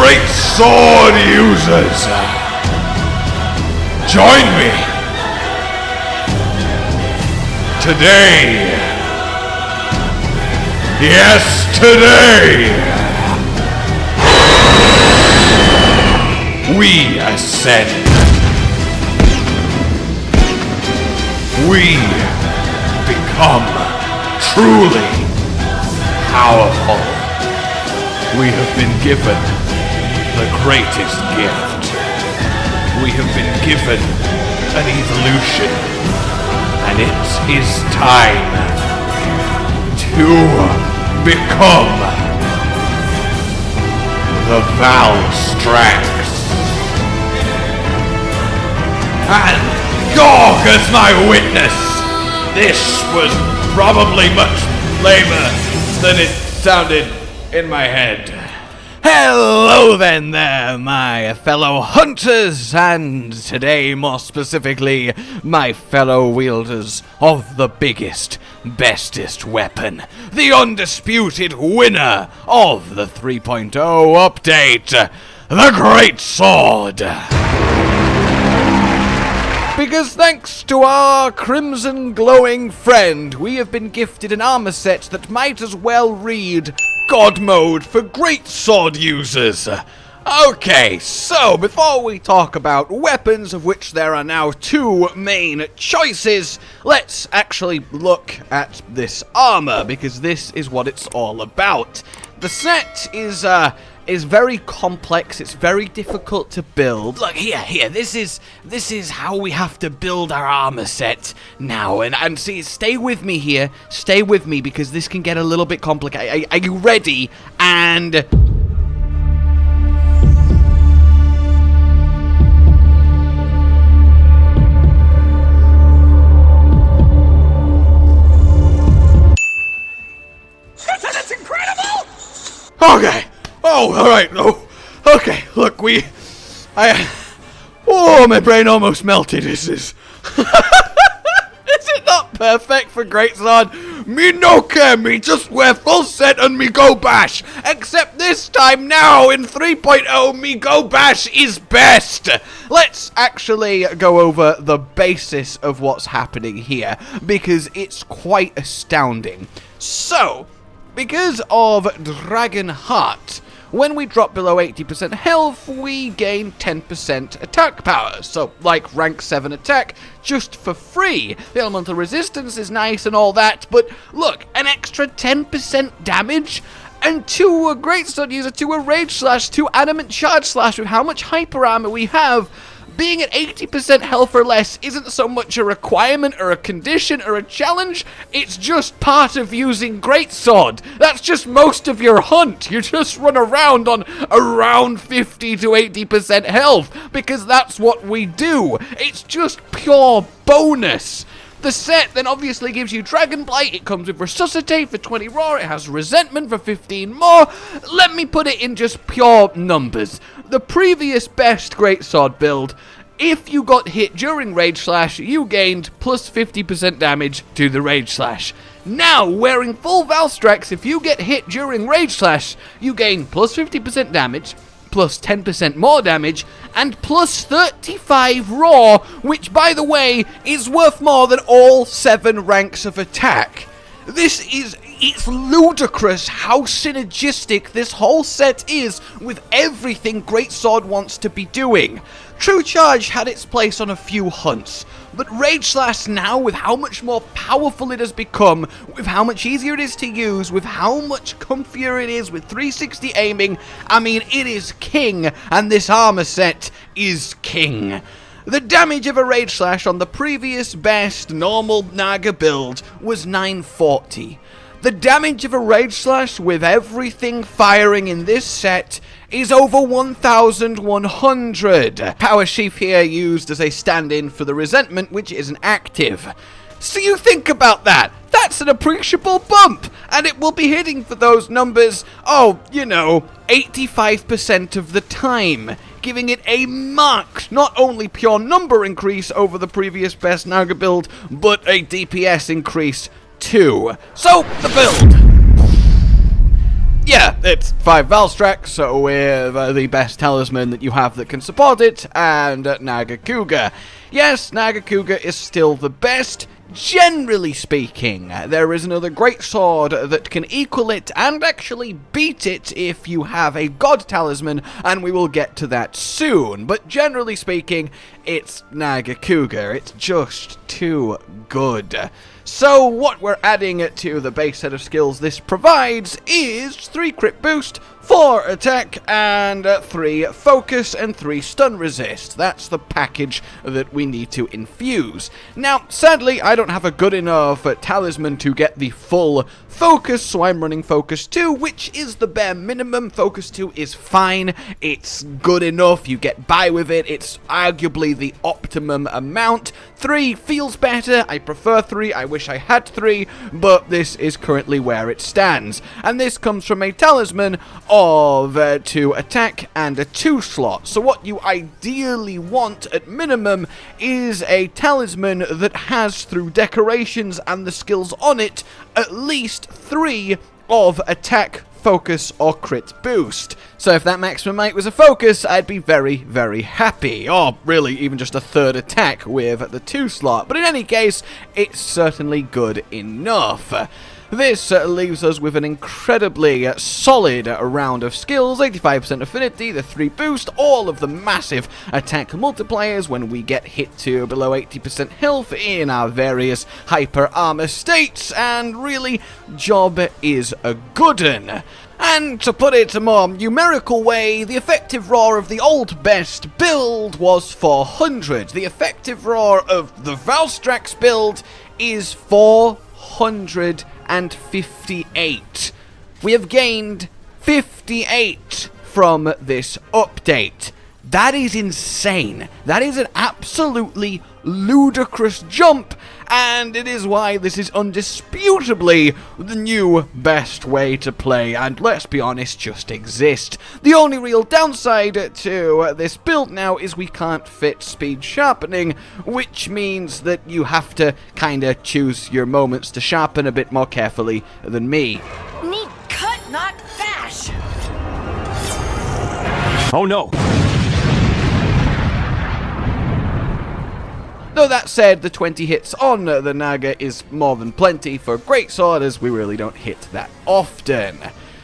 great sword users, join me today. Yes, today we ascend. We become truly powerful. We have been given the greatest gift. We have been given an evolution, and it is time to become the Valstrax. And Gog as my witness. This was probably much lamer than it sounded in my head. Hello then there, my fellow hunters, and today more specifically, my fellow wielders of the biggest, bestest weapon, the undisputed winner of the 3.0 update, the Great Sword. Because thanks to our crimson glowing friend, we have been gifted an armor set that might as well read God Mode for Great Sword users. Okay, so before we talk about weapons, of which there are now two main choices, let's actually look at this armor, because this is what it's all about. The set is very complex. It's very difficult to build. Look here. This is how we have to build our armor set now. And see, stay with me here. Stay with me because this can get a little bit complicated. Are you ready? And that's incredible! okay. Oh, all right. Oh, okay. Look, oh, my brain almost melted. This is. Is it not perfect for Greatsword? Me no care. Me just wear full set and me go bash. Except this time now in 3.0, me go bash is best. Let's actually go over the basis of what's happening here because it's quite astounding. So, because of Dragonheart, when we drop below 80% health, we gain 10% attack power. So, like rank 7 attack, just for free. The elemental resistance is nice and all that, but look, an extra 10% damage, and to a Greatsword user, to a Rage Slash, to Adamant Charge Slash, with how much hyper armor we have, being at 80% health or less isn't so much a requirement or a condition or a challenge, it's just part of using Greatsword. That's just most of your hunt. You just run around on around 50 to 80% health, because that's what we do. It's just pure bonus. The set then obviously gives you Dragon Blight, it comes with Resuscitate for 20 raw, it has Resentment for 15 more. Let me put it in just pure numbers. The previous best Greatsword build, if you got hit during Rage Slash, you gained plus 50% damage to the Rage Slash. Now, wearing full Valstrax, if you get hit during Rage Slash, you gain plus 50% damage, plus 10% more damage, and plus 35 raw, which, by the way, is worth more than all 7 ranks of attack. It's ludicrous how synergistic this whole set is with everything Greatsword wants to be doing. True Charge had its place on a few hunts, but Rage Slash now, with how much more powerful it has become, with how much easier it is to use, with how much comfier it is with 360 aiming, I mean, it is king, and this armor set is king. The damage of a Rage Slash on the previous best normal Naga build was 940. The damage of a Rage Slash with everything firing in this set is over 1,100. Power Sheaf here used as a stand-in for the Resentment, which isn't active. So you think about that. That's an appreciable bump, and it will be hitting for those numbers, 85% of the time, giving it a marked, not only pure number increase over the previous best Naga build, but a DPS increase too. So, the build. yeah, it's 5 Valstrax with the best talisman that you have that can support it, and Nagakuga. Yes, Nagakuga is still the best. Generally speaking, there is another great sword that can equal it and actually beat it if you have a god talisman, and we will get to that soon. But generally speaking, it's Nagakuga. It's just too good. So what we're adding to the base set of skills this provides is 3 crit boost, 4 attack, and 3 focus, and 3 stun resist. That's the package that we need to infuse. Now, sadly, I don't have a good enough talisman to get the full focus, so I'm running focus 2, which is the bare minimum. Focus 2 is fine. It's good enough. You get by with it. It's arguably the optimum amount. 3 feels better. I prefer 3. I wish I had 3, but this is currently where it stands. And this comes from a talisman of 2 attack and a 2 slot. So what you ideally want at minimum is a talisman that has, through decorations and the skills on it, at least 3 of attack, focus, or crit boost. So if that maximum height was a focus, I'd be very, very happy. Or really, even just a 3rd attack with the 2 slot. But in any case, it's certainly good enough. This leaves us with an incredibly solid round of skills, 85% affinity, the 3 boost, all of the massive attack multipliers when we get hit to below 80% health in our various hyper armor states, and really, job is a good un. And to put it a more numerical way, the effective roar of the old best build was 400. The effective roar of the Valstrax build is 458. We have gained 58 from this update. That is insane. That is an absolutely ludicrous jump, and it is why this is undisputably the new best way to play, and let's be honest, just exist. The only real downside to this build now is we can't fit speed sharpening, which means that you have to kinda choose your moments to sharpen a bit more carefully than me. Neat cut, not bash. Oh no! Though that said, the 20 hits on the Naga is more than plenty for greatsword, as we really don't hit that often.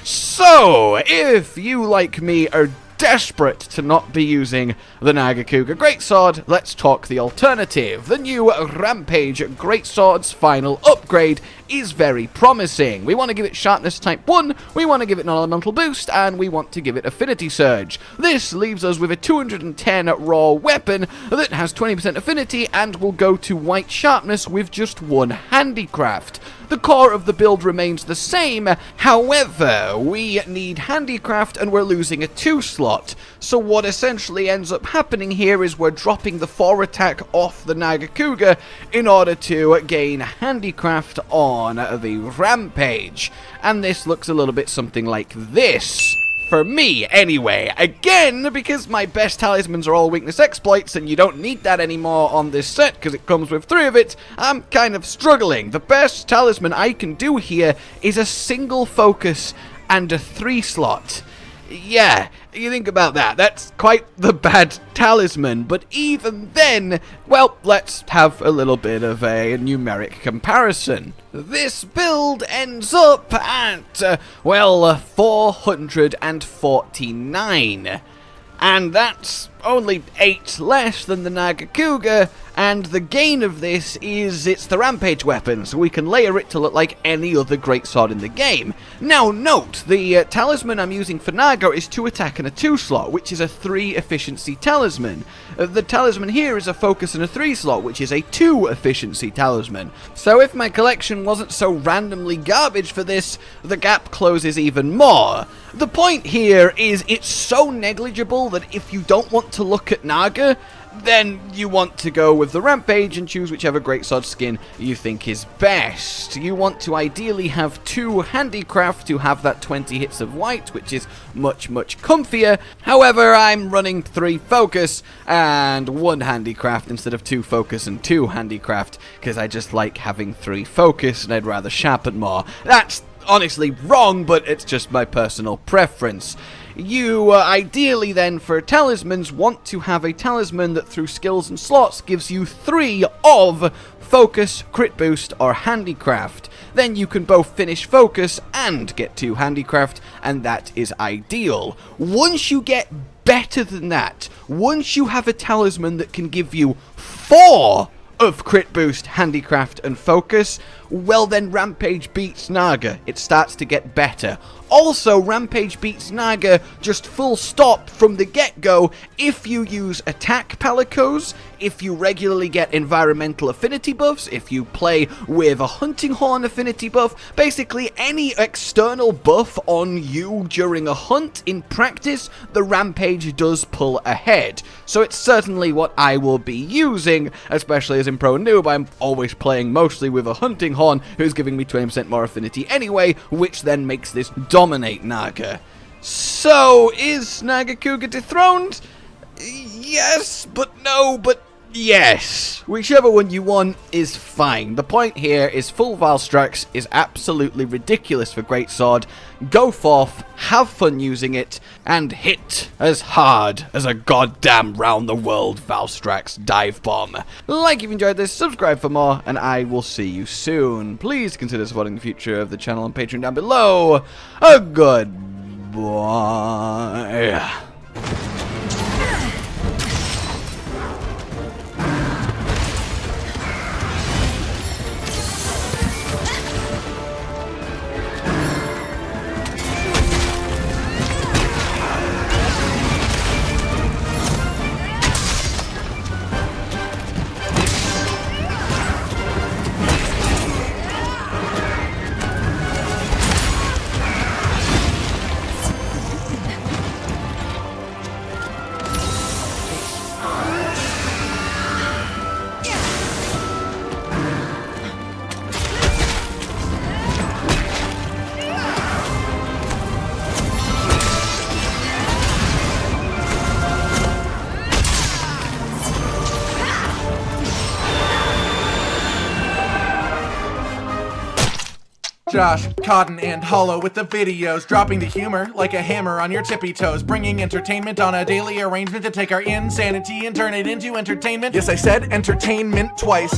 So, if you, like me, are desperate to not be using the Nagakuga Greatsword, let's talk the alternative. The new Rampage Greatsword's final upgrade is very promising. We want to give it Sharpness Type 1, we want to give it an Elemental Boost, and we want to give it Affinity Surge. This leaves us with a 210 raw weapon that has 20% affinity and will go to White Sharpness with just 1 Handicraft. The core of the build remains the same, however, we need Handicraft and we're losing a 2 slot. So what essentially ends up happening here is we're dropping the 4 attack off the Nagakuga in order to gain Handicraft on the Rampage. And this looks a little bit something like this. For me, anyway. Again, because my best talismans are all weakness exploits, and you don't need that anymore on this set because it comes with 3 of it, I'm kind of struggling. The best talisman I can do here is a single focus and a 3 slot. Yeah, you think about that. That's quite the bad talisman, but even then, well, let's have a little bit of a numeric comparison. This build ends up at, well, 449. And that's only 8 less than the Nagakuga, and the gain of this is it's the Rampage weapon, so we can layer it to look like any other greatsword in the game. Now note, the talisman I'm using for Naga is 2 attack and a 2 slot, which is a 3 efficiency talisman. The talisman here is a focus and a 3 slot, which is a 2 efficiency talisman. So if my collection wasn't so randomly garbage for this, the gap closes even more. The point here is it's so negligible that if you don't want to look at Naga, then you want to go with the Rampage and choose whichever greatsword skin you think is best. You want to ideally have 2 Handicraft to have that 20 hits of white, which is much, much comfier. However, I'm running 3 focus and 1 Handicraft instead of 2 focus and 2 Handicraft, because I just like having 3 focus and I'd rather sharpen more. That's honestly wrong, but it's just my personal preference. You ideally then for talismans want to have a talisman that through skills and slots gives you 3 of focus, crit boost, or handicraft. Then you can both finish focus and get 2 handicraft, and that is ideal. Once you get better than that, once you have a talisman that can give you 4 of crit boost, handicraft, and focus, well then Rampage beats Naga. It starts to get better. Also, Rampage beats Naga just full stop from the get-go if you use attack palicos, if you regularly get environmental affinity buffs, if you play with a hunting horn affinity buff, basically any external buff on you during a hunt. In practice, the Rampage does pull ahead. So it's certainly what I will be using, especially as in Pro Noob. I'm always playing mostly with a hunting horn who's giving me 20% more affinity anyway, which then makes this dominate Naga. So, is Nagakuga dethroned? Yes, but no, but yes. Whichever one you want is fine. The point here is full Valstrax is absolutely ridiculous for Greatsword. Go forth, have fun using it, and hit as hard as a goddamn round-the-world Valstrax dive bomb. Like if you enjoyed this, subscribe for more, and I will see you soon. Please consider supporting the future of the channel on Patreon down below. A goodbye. Josh, Cotton, and Hollow with the videos, dropping the humor like a hammer on your tippy toes, bringing entertainment on a daily arrangement to take our insanity and turn it into entertainment. Yes, I said entertainment twice,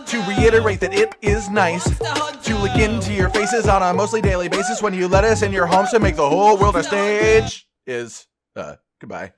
to reiterate that it is nice to look into your faces on a mostly daily basis when you let us in your homes to make the whole world a stage. Goodbye.